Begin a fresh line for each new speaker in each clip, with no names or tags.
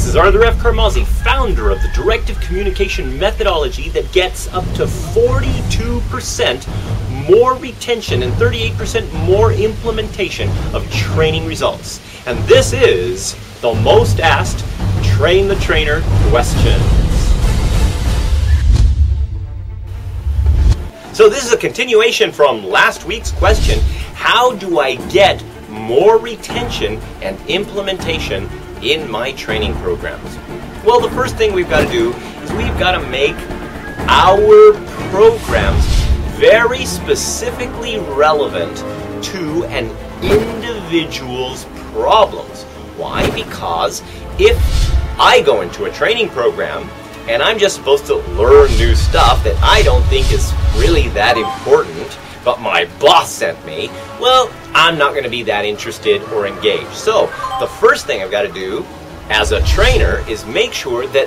This is Arthur Carmazzi, founder of the directive communication methodology that gets up to 42% more retention and 38% more implementation of training results. And this is the most asked Train the Trainer questions. So this is a continuation from last week's question: how do I get more retention and implementation in my training programs? Well, the first thing we've got to do is we've got to make our programs very specifically relevant to an individual's problems. Why? Because if I go into a training program and I'm just supposed to learn new stuff that I don't think is really that important, but my boss sent me, well, I'm not going to be that interested or engaged. So the first thing I've got to do as a trainer is make sure that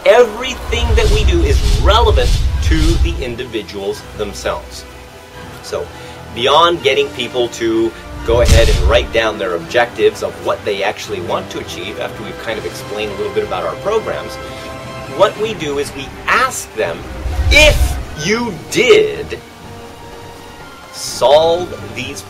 everything that we do is relevant to the individuals themselves. So beyond getting people to go ahead and write down their objectives of what they actually want to achieve after we've kind of explained a little bit about our programs, what we do is we ask them, if you did solve these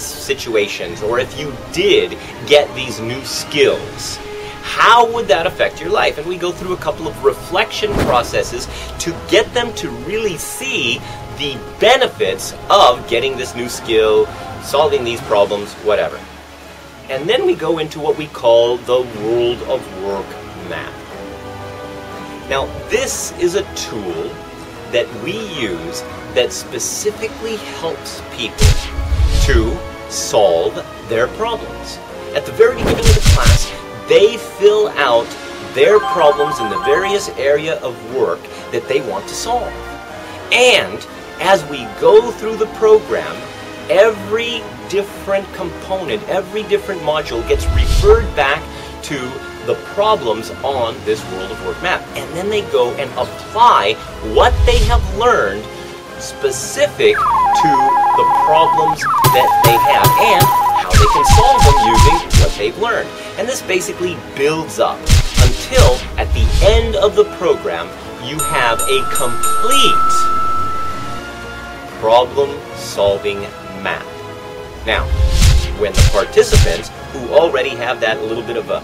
situations, or if you did get these new skills, how would that affect your life? And we go through a couple of reflection processes to get them to really see the benefits of getting this new skill, solving these problems, whatever. And then we go into what we call the World of Work map. Now, this is a tool that we use that specifically helps people to solve their problems. At the very beginning of the class, they fill out their problems in the various area of work that they want to solve. And as we go through the program, every different component, every different module gets referred back to the problems on this World of Work map. And then they go and apply what they have learned specific to the problems that they have and how they can solve them using what they've learned. And this basically builds up until at the end of the program you have a complete problem-solving map. Now, when the participants who already have that little bit of a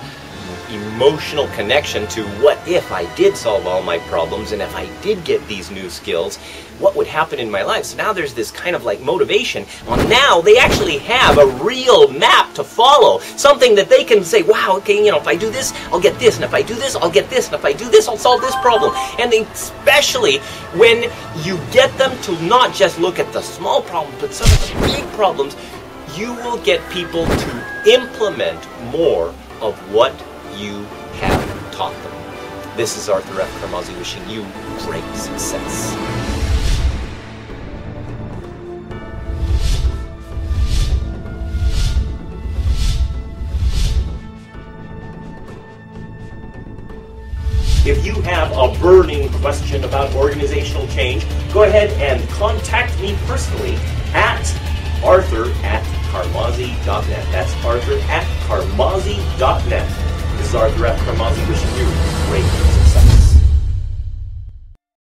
emotional connection to what if I did solve all my problems and if I did get these new skills, what would happen in my life? So now there's this kind of like motivation. Well, now they actually have a real map to follow, something that they can say, wow, okay, if I do this, I'll get this, and if I do this, I'll get this, and if I do this, I'll solve this problem. And especially when you get them to not just look at the small problems, but some of the big problems, you will get people to implement more of what you have taught them. This is Arthur Carmazzi wishing you great success. If you have a burning question about organizational change, go ahead and contact me personally at arthur@carmazzi.net. That's arthur@carmazzi.net. This is Arthur Carmazzi wishing you great success.